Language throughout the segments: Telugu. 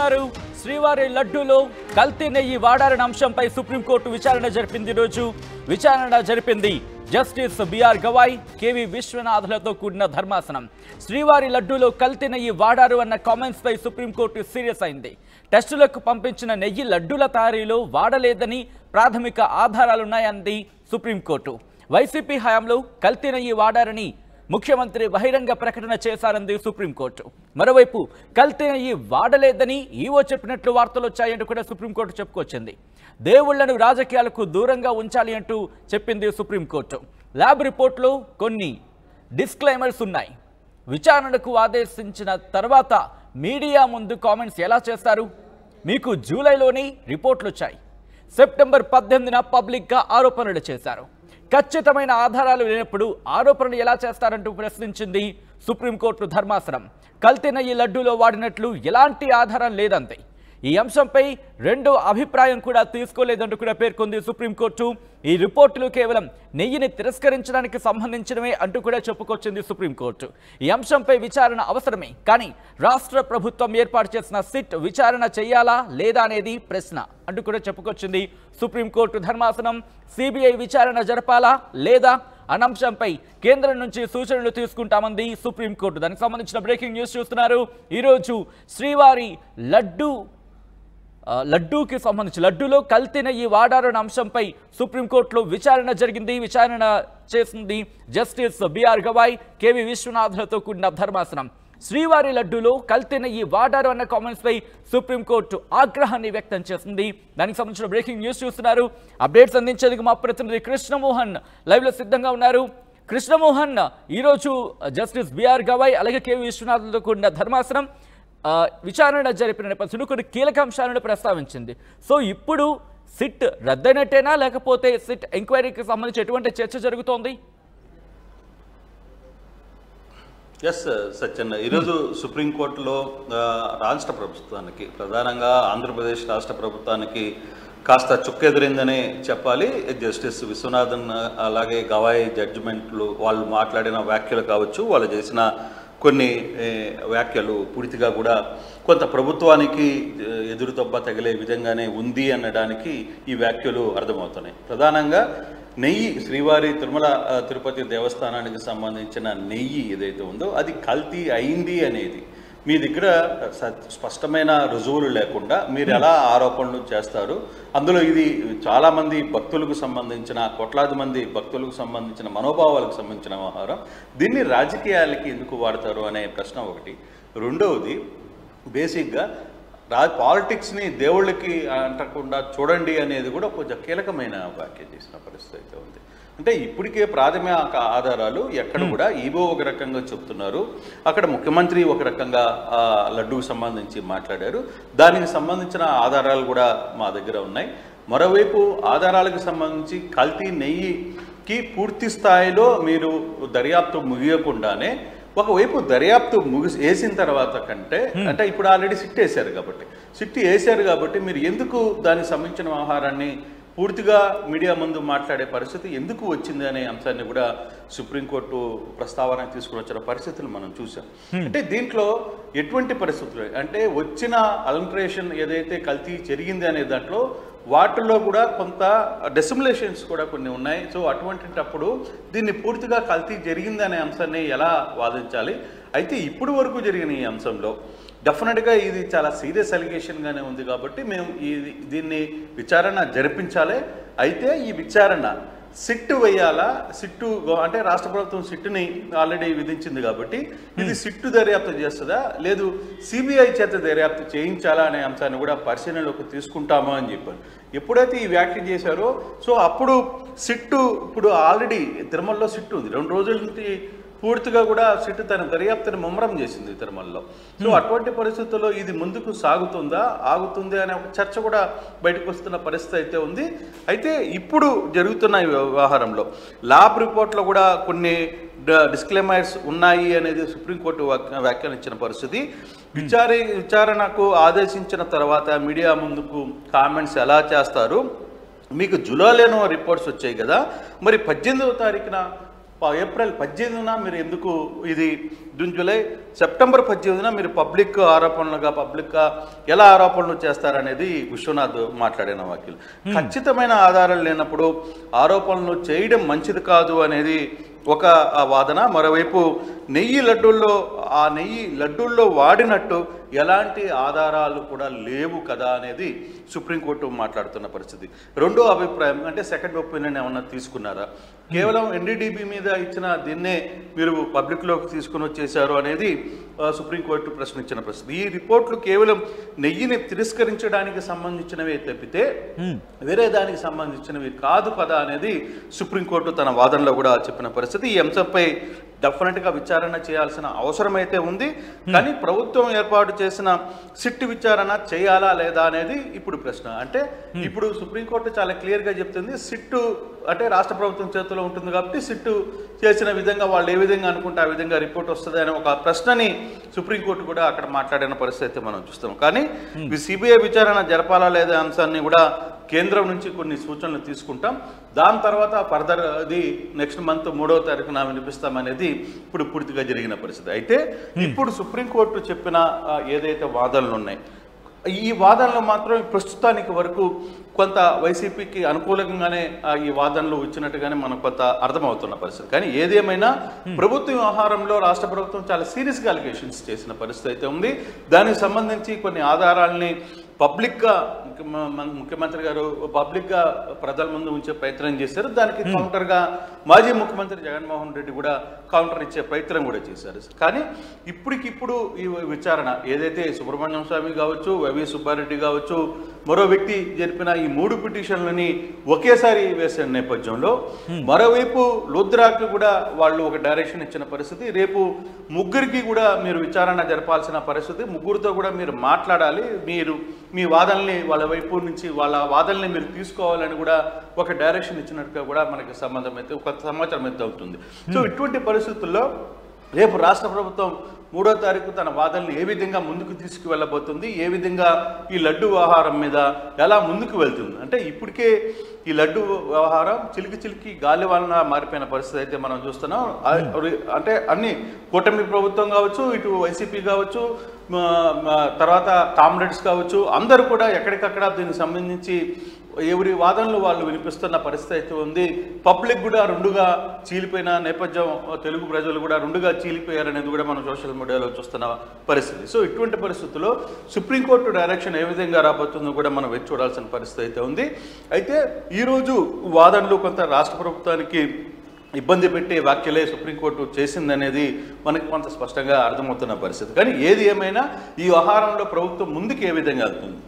చూస్తున్నారు శ్రీవారి లడ్డూలో కల్తీ నెయ్యి వాడారన్న అంశంపై సుప్రీంకోర్టు విచారణ జరిపింది. రోజు విచారణ జరిపింది జస్టిస్ బిఆర్ గవాయ్, కేవి విశ్వనాథులతో కూడిన ధర్మాసనం. శ్రీవారి లడ్డూలో కల్తీ నెయ్యి వాడారు అన్న కామెంట్స్ పై సుప్రీంకోర్టు సీరియస్ అయింది. టెస్టులకు పంపించిన నెయ్యి లడ్డూల తయారీలో వాడలేదని ప్రాథమిక ఆధారాలున్నాయంది సుప్రీంకోర్టు. వైసీపీ హయాంలో కల్తీ నెయ్యి వాడారని ముఖ్యమంత్రి బహిరంగ ప్రకటన చేశారంది సుప్రీంకోర్టు. మరోవైపు కల్తీ నెయ్యి వాడలేదని ఈవో చెప్పినట్లు వార్తలు వచ్చాయంటూ కూడా సుప్రీంకోర్టు చెప్పుకొచ్చింది. దేవుళ్లను రాజకీయాలకు దూరంగా ఉంచాలి అంటూ చెప్పింది సుప్రీంకోర్టు. ల్యాబ్ రిపోర్ట్లో కొన్ని డిస్క్లైమర్స్ ఉన్నాయి. విచారణకు ఆదేశించిన తర్వాత మీడియా ముందు కామెంట్స్ ఎలా చేస్తారు? మీకు జూలైలోని రిపోర్ట్లు వచ్చాయి. సెప్టెంబర్ 18న పబ్లిక్గా ఆరోపణలు చేశారు. ఖచ్చితమైన ఆధారాలు లేనప్పుడు ఆరోపణలు ఎలా చేస్తారంటూ ప్రశ్నించింది సుప్రీంకోర్టు ధర్మాసనం. కల్తీ నెయ్యి లడ్డూలో వాడినట్లు ఎలాంటి ఆధారం లేదంతే. ఈ అంశంపై రెండో అభిప్రాయం కూడా తీసుకోలేదంటూ కూడా పేర్కొంది సుప్రీంకోర్టు. ఈ రిపోర్టులు కేవలం నెయ్యిని తిరస్కరించడానికి సంబంధించినవే అంటూ కూడా చెప్పుకొచ్చింది సుప్రీంకోర్టు. ఈ అంశంపై విచారణ అవసరమే, కానీ రాష్ట్ర ప్రభుత్వం ఏర్పాటు చేసిన సిట్ విచారణ చేయాలా లేదా అనేది ప్రశ్న అంటూ కూడా చెప్పుకొచ్చింది సుప్రీంకోర్టు ధర్మాసనం. సిబిఐ విచారణ జరపాలా లేదా అన్న అంశంపై కేంద్రం నుంచి సూచనలు తీసుకుంటామంది సుప్రీంకోర్టు. దానికి సంబంధించిన బ్రేకింగ్ న్యూస్ చూస్తున్నారు. ఈరోజు శ్రీవారి లడ్డూకి సంబంధించి లడ్డూలో కల్తీ నెయ్యి వాడారు అన్న అంశంపై సుప్రీంకోర్టులో విచారణ జరిగింది. విచారణ చేసింది జస్టిస్ బిఆర్ గవాయ్, కేవి విశ్వనాథులతో కూడిన ధర్మాసనం. శ్రీవారి లడ్డూలో కల్తీ నెయ్యి వాడారు అన్న కామెంట్స్ పై సుప్రీంకోర్టు ఆగ్రహాన్ని వ్యక్తం చేసింది. దానికి సంబంధించిన బ్రేకింగ్ న్యూస్ చూస్తున్నారు. అప్డేట్స్ అందించేందుకు మా ప్రతినిధి కృష్ణమోహన్ లైవ్ లో సిద్ధంగా ఉన్నారు. కృష్ణమోహన్, ఈరోజు జస్టిస్ బిఆర్ గవాయ్ అలాగే కేవి విశ్వనాథులతో కూడిన ధర్మాసనం విచారణ జరిపిన నేపథ్యంలో కొన్ని కీలక అంశాలను ప్రస్తావించింది. సో ఇప్పుడు సిట్ రద్దయినట్టేనా, లేకపోతే సిట్ ఎంక్వైరీకి సంబంధించి ఎటువంటి చర్చ జరుగుతోంది? ఎస్ సత్యన్న, ఈరోజు సుప్రీంకోర్టులో రాష్ట్ర ప్రభుత్వానికి, ప్రధానంగా ఆంధ్రప్రదేశ్ రాష్ట్ర ప్రభుత్వానికి కాస్త చుక్కెదిరిందనే చెప్పాలి. జస్టిస్ విశ్వనాథన్ అలాగే గవాయ్ జడ్జిమెంట్లు వాళ్ళు మాట్లాడిన వ్యాఖ్యలు కావచ్చు, వాళ్ళు చేసిన కొన్ని వ్యాఖ్యలు పూర్తిగా కూడా కొంత ప్రభుత్వానికి ఎదురుదెబ్బ తగిలే విధంగానే ఉంది అనడానికి ఈ వ్యాఖ్యలు అర్థమవుతున్నాయి. ప్రధానంగా నెయ్యి, శ్రీవారి తిరుమల తిరుపతి దేవస్థానానికి సంబంధించిన నెయ్యి ఏదైతే ఉందో అది కల్తీ అయింది అనేది మీ దగ్గర స్పష్టమైన రుజువులు లేకుండా మీరు ఎలా ఆరోపణలు చేస్తారు? అందులో ఇది చాలామంది భక్తులకు సంబంధించిన, కోట్లాది మంది భక్తులకు సంబంధించిన మనోభావాలకు సంబంధించిన వ్యవహారం. దీన్ని రాజకీయాలకి ఎందుకు వాడతారు అనే ప్రశ్న ఒకటి. రెండవది, బేసిక్గా పాలిటిక్స్ని దేవుళ్ళకి అంటకుండా చూడండి అనేది కూడా కొంచెం కీలకమైన వ్యాఖ్య చేసిన పరిస్థితి అయితే ఉంది. అంటే ఇప్పటికే ప్రాథమిక ఆధారాలు ఎక్కడ కూడా ఈవో ఒక రకంగా చెప్తున్నారు, అక్కడ ముఖ్యమంత్రి ఒక రకంగా లడ్డూకు సంబంధించి మాట్లాడారు. దానికి సంబంధించిన ఆధారాలు కూడా మా దగ్గర ఉన్నాయి. మరోవైపు ఆధారాలకు సంబంధించి కల్తీ నెయ్యికి పూర్తి స్థాయిలో మీరు దర్యాప్తు ముగియకుండానే ఒకవైపు దర్యాప్తు వేసిన తర్వాత కంటే, అంటే ఇప్పుడు ఆల్రెడీ సిట్ వేశారు కాబట్టి మీరు ఎందుకు దానికి సంబంధించిన వ్యవహారాన్ని పూర్తిగా మీడియా ముందు మాట్లాడే పరిస్థితి ఎందుకు వచ్చింది అనే అంశాన్ని కూడా సుప్రీంకోర్టు ప్రస్తావన తీసుకుని వచ్చిన పరిస్థితులు మనం చూసాం. అంటే దీంట్లో ఎటువంటి పరిస్థితులు అంటే వచ్చిన అల్టరేషన్ ఏదైతే కల్తీ జరిగింది అనే దాంట్లో వాటిల్లో కూడా కొంత డెసిమిలేషన్స్ కూడా కొన్ని ఉన్నాయి. సో అటువంటిటప్పుడు దీన్ని పూర్తిగా కల్తీ జరిగింది అనే అంశాన్ని ఎలా వాదించాలి? అయితే ఇప్పుడు వరకు జరిగిన ఈ అంశంలో డెఫినెట్గా ఇది చాలా సీరియస్ అలిగేషన్గానే ఉంది కాబట్టి మేము దీన్ని విచారణ జరిపించాలి. అయితే ఈ విచారణ సిట్టు వేయాలా, సిట్టు అంటే రాష్ట్ర ప్రభుత్వం సిట్టుని ఆల్రెడీ విధించింది కాబట్టి ఇది సిట్టు దర్యాప్తు చేస్తుందా, లేదు సిబిఐ చేత దర్యాప్తు చేయించాలా అనే అంశాన్ని కూడా పరిశీలనలోకి తీసుకుంటామా అని చెప్పారు. ఎప్పుడైతే ఈ వ్యాఖ్య చేశారో సో అప్పుడు సిట్టు, ఇప్పుడు ఆల్రెడీ తిరుమలలో సిట్టు ఉంది, 2 రోజుల నుంచి పూర్తిగా కూడా సిట్టు తన దర్యాప్తుని ముమ్మరం చేసింది తిరుమలలో. సో అటువంటి పరిస్థితుల్లో ఇది ముందుకు సాగుతుందా, ఆగుతుంది అనే ఒక చర్చ కూడా బయటకు వస్తున్న పరిస్థితి అయితే ఉంది. అయితే ఇప్పుడు జరుగుతున్న ఈ వ్యవహారంలో ల్యాబ్ రిపోర్ట్లో కూడా కొన్ని డిస్క్లైమర్స్ ఉన్నాయి అనేది సుప్రీంకోర్టు వ్యాఖ్యానించిన పరిస్థితి. విచారణకు ఆదేశించిన తర్వాత మీడియా ముందుకు కామెంట్స్ ఎలా చేస్తారు? మీకు జూలైలోనో రిపోర్ట్స్ వచ్చాయి కదా, మరి 18వ తారీఖున ఏప్రిల్ 18న మీరు ఎందుకు ఇది జూన్ జూలై సెప్టెంబర్ 18న మీరు పబ్లిక్గా ఎలా ఆరోపణలు చేస్తారనేది విశ్వనాథ్ మాట్లాడిన వ్యాఖ్యలు. ఖచ్చితమైన ఆధారాలు లేనప్పుడు ఆరోపణలు చేయడం మంచిది కాదు అనేది ఒక వాదన. మరోవైపు నెయ్యి లడ్డూల్లో వాడినట్టు ఎలాంటి ఆధారాలు కూడా లేవు కదా అనేది సుప్రీంకోర్టు మాట్లాడుతున్న పరిస్థితి. రెండో అభిప్రాయం అంటే సెకండ్ ఒపీనియన్ ఏమన్నా తీసుకున్నారా, కేవలం ఎన్డీడీబీ మీద ఇచ్చిన దీన్నే మీరు పబ్లిక్లోకి తీసుకుని వచ్చేసారు అనేది సుప్రీంకోర్టు ప్రశ్నించిన పరిస్థితి. ఈ రిపోర్ట్లు కేవలం నెయ్యిని తిరస్కరించడానికి సంబంధించినవే తప్పితే వేరే దానికి సంబంధించినవి కాదు కదా అనేది సుప్రీంకోర్టు తన వాదనలో కూడా చెప్పిన పరిస్థితి. ఈ అంశంపై డెఫినెట్గా విచారణ చేయాల్సిన అవసరం అయితే ఉంది. కానీ ప్రభుత్వం ఏర్పాటు చేసిన సిట్ విచారణ చేయాలా లేదా అనేది ఇప్పుడు ప్రశ్న. అంటే ఇప్పుడు సుప్రీంకోర్టు చాలా క్లియర్గా చెప్తుంది, సిట్టు అంటే రాష్ట్ర ప్రభుత్వం చేతిలో ఉంటుంది కాబట్టి సిట్టు చేసిన విధంగా వాళ్ళు ఏ విధంగా అనుకుంటే ఆ విధంగా రిపోర్ట్ వస్తుంది అనే ఒక ప్రశ్నని సుప్రీంకోర్టు కూడా అక్కడ మాట్లాడిన పరిస్థితి మనం చూస్తాం. కానీ సిబిఐ విచారణ జరపాలా లేదా అంశాన్ని కూడా కేంద్రం నుంచి కొన్ని సూచనలు తీసుకుంటాం. దాని తర్వాత ఫర్దర్ అది నెక్స్ట్ మంత్ 3వ తారీఖున వినిపిస్తామనేది ఇప్పుడు పూర్తిగా జరిగిన పరిస్థితి. అయితే ఇప్పుడు సుప్రీంకోర్టు చెప్పిన ఏదైతే వాదనలు ఉన్నాయి, ఈ వాదనలు మాత్రం ప్రస్తుతానికి వరకు కొంత వైసీపీకి అనుకూలంగానే ఈ వాదనలు ఇచ్చినట్టుగానే మనకు కొంత అర్థమవుతున్న పరిస్థితి. కానీ ఏదేమైనా ప్రభుత్వ వ్యవహారంలో రాష్ట్ర ప్రభుత్వం చాలా సీరియస్గా అలిగేషన్స్ చేసిన పరిస్థితి అయితే ఉంది. దానికి సంబంధించి కొన్ని ఆధారాలని పబ్లిక్గా ముఖ్యమంత్రి గారు పబ్లిక్గా ప్రజల ముందు ఉంచే ప్రయత్నం చేశారు. దానికి కౌంటర్గా మాజీ ముఖ్యమంత్రి జగన్మోహన్ రెడ్డి కూడా కౌంటర్ ఇచ్చే ప్రయత్నం కూడా చేశారు. కానీ ఇప్పటికిప్పుడు ఈ విచారణ ఏదైతే సుబ్రహ్మణ్యం స్వామి కావచ్చు, వైవి సుబ్బారెడ్డి కావచ్చు, మరో వ్యక్తి జరిపిన ఈ 3 పిటిషన్లని ఒకేసారి వేసిన నేపథ్యంలో మరోవైపు లుద్రాకి కూడా వాళ్ళు ఒక డైరెక్షన్ ఇచ్చిన పరిస్థితి. రేపు ముగ్గురికి కూడా మీరు విచారణ జరపాల్సిన పరిస్థితి, ముగ్గురితో కూడా మీరు మాట్లాడాలి, మీరు మీ వాదనల్ని వాళ్ళ వైపు నుంచి వాళ్ళ వాదనల్ని మీరు తీసుకోవాలని కూడా ఒక డైరెక్షన్ ఇచ్చినట్టుగా కూడా మనకి సంబంధం అయితే ఒక సమాచారం అయితే అవుతుంది. సో ఇటువంటి పరిస్థితుల్లో రేపు రాష్ట్ర ప్రభుత్వం 3వ తారీఖు తన వాదనలు ఏ విధంగా ముందుకు తీసుకువెళ్ళబోతుంది, ఏ విధంగా ఈ లడ్డు వ్యవహారం మీద ఎలా ముందుకు వెళ్తుంది అంటే ఇప్పటికే ఈ లడ్డు వ్యవహారం చిలికి గాలివాలన మారిపోయిన పరిస్థితి అయితే మనం చూస్తున్నాం. అంటే అన్ని కూటమి ప్రభుత్వం కావచ్చు, ఇటు వైసీపీ కావచ్చు, తర్వాత కామ్రేడ్స్ కావచ్చు, అందరూ కూడా ఎక్కడికక్కడ దీనికి సంబంధించి ఎవరి వాదనలు వాళ్ళు వినిపిస్తున్న పరిస్థితి అయితే ఉంది. పబ్లిక్ కూడా రెండుగా చీలిపోయిన నేపథ్యం, తెలుగు ప్రజలు కూడా రెండుగా చీలిపోయారనేది కూడా మనం సోషల్ మీడియాలో చూస్తున్న పరిస్థితి. సో ఇటువంటి పరిస్థితుల్లో సుప్రీంకోర్టు డైరెక్షన్ ఏ విధంగా రాబోతుందో కూడా మనం వేచి చూడాల్సిన పరిస్థితి అయితే ఉంది. అయితే ఈరోజు వాదనలు కొంత రాష్ట్ర ప్రభుత్వానికి ఇబ్బంది పెట్టే వ్యాఖ్యలే సుప్రీంకోర్టు చేసిందనేది మనకి కొంత స్పష్టంగా అర్థమవుతున్న పరిస్థితి. కానీ ఏది ఏమైనా ఈ వ్యవహారంలో ప్రభుత్వం ముందుకు ఏ విధంగా వెళ్తుంది,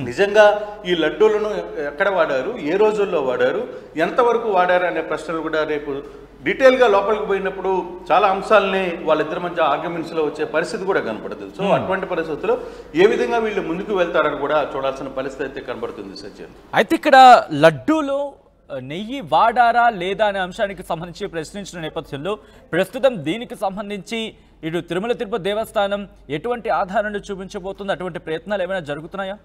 నిజంగా ఈ లడ్డూలను ఎక్కడ వాడారు, ఏ రోజుల్లో వాడారు, ఎంతవరకు వాడారు అనే ప్రశ్నలు కూడా రేపు డీటెయిల్గా లోపలికి పోయినప్పుడు చాలా అంశాలని వాళ్ళిద్దరి మధ్య ఆర్గ్యుమెంట్స్లో వచ్చే పరిస్థితి కూడా కనపడుతుంది. సో అటువంటి పరిస్థితుల్లో ఏ విధంగా వీళ్ళు ముందుకు వెళ్తారని కూడా చూడాల్సిన పరిస్థితి అయితే కనబడుతుంది. సత్యం, అయితే ఇక్కడ లడ్డూలో నెయ్యి వాడారా లేదా అనే అంశానికి సంబంధించి ప్రశ్నించిన నేపథ్యంలో ప్రస్తుతం దీనికి సంబంధించి ఇటు తిరుమల తిరుపతి దేవస్థానం ఎటువంటి ఆధారాన్ని చూపించబోతుంది, అటువంటి ప్రయత్నాలు ఏమైనా జరుగుతున్నాయా?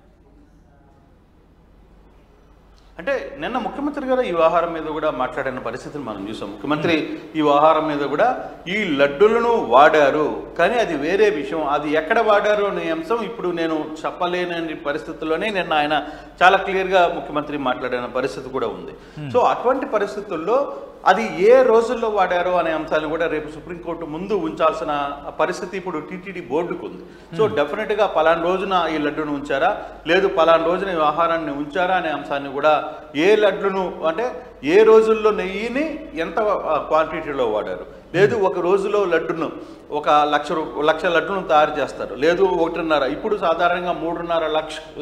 అంటే నిన్న ముఖ్యమంత్రి గారు ఈ వ్యవహారం మీద కూడా మాట్లాడిన పరిస్థితిని మనం చూసాం. ముఖ్యమంత్రి ఈ వ్యవహారం మీద కూడా ఈ లడ్డులను వాడారు, కానీ అది వేరే విషయం, అది ఎక్కడ వాడారు అనే అంశం ఇప్పుడు నేను చెప్పలేని పరిస్థితుల్లోనే నిన్న ఆయన చాలా క్లియర్గా ముఖ్యమంత్రి మాట్లాడిన పరిస్థితి కూడా ఉంది. సో అటువంటి పరిస్థితుల్లో అది ఏ రోజుల్లో వాడారో అనే అంశాలను కూడా రేపు సుప్రీంకోర్టు ముందు ఉంచాల్సిన పరిస్థితి ఇప్పుడు టీటీడీ బోర్డుకు ఉంది. సో డెఫినెట్గా పలానా రోజున ఈ లడ్డును ఉంచారా, లేదు పలానా రోజున ఈ ఆహారాన్ని ఉంచారా అనే అంశాన్ని కూడా, ఏ లడ్డును అంటే ఏ రోజుల్లో నెయ్యిని ఎంత క్వాంటిటీలో వాడారు, లేదు ఒక రోజులో లడ్డును 1 లక్ష లడ్డును తయారు చేస్తారు, లేదు 1.5, ఇప్పుడు సాధారణంగా 3.5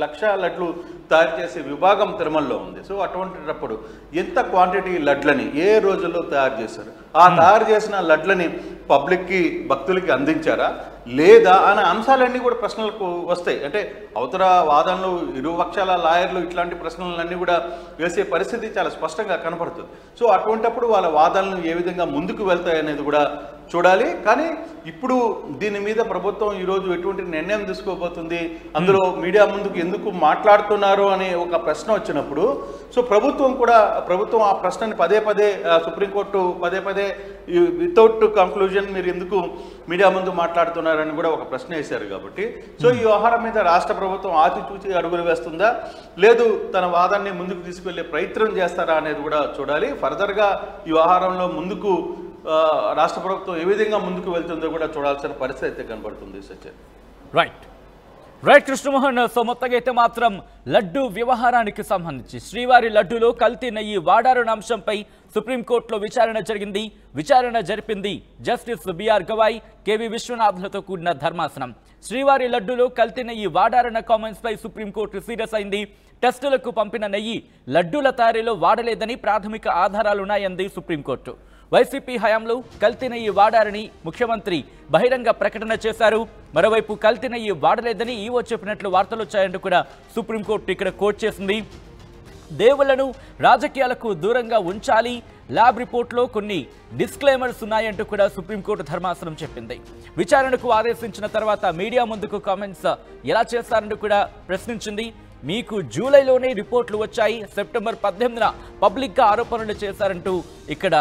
లక్ష లడ్లు తయారు చేసే విభాగం తిరుమలలో ఉంది. సో అటువంటిటప్పుడు ఎంత క్వాంటిటీ లడ్లని ఏ రోజుల్లో తయారు చేశారు, ఆ తయారు చేసిన లడ్లని పబ్లిక్కి భక్తులకి అందించారా లేదా అనే అంశాలన్నీ కూడా ప్రశ్నలకు వస్తాయి. అంటే అవతల వాదనలు, ఇరు పక్షాల లాయర్లు ఇట్లాంటి ప్రశ్నలన్నీ కూడా వేసే పరిస్థితి చాలా స్పష్టంగా కనపడుతుంది. సో అటువంటిప్పుడు వాళ్ళ వాదనలు ఏ విధంగా ముందుకు వెళ్తాయి అనేది కూడా చూడాలి. కానీ ఇప్పుడు దీని మీద ప్రభుత్వం ఈరోజు ఎటువంటి నిర్ణయం తీసుకోబోతుంది, అందులో మీడియా ముందుకు ఎందుకు మాట్లాడుతున్నారు అనే ఒక ప్రశ్న వచ్చినప్పుడు సో ప్రభుత్వం ఆ ప్రశ్నని పదే సుప్రీంకోర్టు పదే వితౌట్ కంక్లూజన్ మీరు ఎందుకు మీడియా ముందు మాట్లాడుతున్నారని కూడా ఒక ప్రశ్న వేశారు కాబట్టి సో ఈ వ్యవహారం మీద రాష్ట్ర ప్రభుత్వం ఆచితూచి అడుగులు వేస్తుందా లేదు తన వాదాన్ని ముందుకు తీసుకువెళ్ళే ప్రయత్నం చేస్తారా అనేది కూడా చూడాలి. ఫర్దర్గా ఈ వ్యవహారంలో ముందుకు రాష్ట్ర ప్రభుత్వం ఏ విధంగా ముందుకు వెళ్తుందో కూడా చూడాల్సిన పరిస్థితి అయితే కనబడుతుంది. సత్యన్ రైట్ కృష్ణమోహన్. సో మొత్తంగా అయితే మాత్రం లడ్డు వ్యవహారానికి సంబంధించి శ్రీవారి లడ్డూలో కల్తీ నెయ్యి వాడారన్న అంశంపై సుప్రీంకోర్టులో విచారణ జరిపింది జస్టిస్ బిఆర్ గవాయ్, కేవి విశ్వనాథ్లతో కూడిన ధర్మాసనం. శ్రీవారి లడ్డూలో కల్తీ నెయ్యి వాడారన్న కామెంట్స్ పై సుప్రీంకోర్టు సీరియస్ అయింది. టెస్టులకు పంపిన నెయ్యి లడ్డూల తయారీలో వాడలేదని ప్రాథమిక ఆధారాలున్నాయంది సుప్రీంకోర్టు. వైసీపీ హయాంలో కల్తీ నెయ్యి వాడారని ముఖ్యమంత్రి బహిరంగ ప్రకటన చేశారు. మరోవైపు కల్తీ నెయ్యి వాడలేదని ఈవో చెప్పినట్లు వార్తలు వచ్చాయంటూ కూడా సుప్రీంకోర్టు ఇక్కడ కోట్ చేసింది. దేవుళ్లను రాజకీయాలకు దూరంగా ఉంచాలి, ల్యాబ్ రిపోర్ట్లో కొన్ని డిస్క్లైమర్స్ ఉన్నాయంటూ కూడా సుప్రీంకోర్టు ధర్మాసనం చెప్పింది. విచారణకు ఆదేశించిన తర్వాత మీడియా ముందుకు కామెంట్స్ ఎలా చేస్తారంటూ కూడా ప్రశ్నించింది. మీకు జూలైలోనే రిపోర్ట్లు వచ్చాయి, సెప్టెంబర్ 18న పబ్లిక్గా ఆరోపణలు చేశారంటూ ఇక్కడ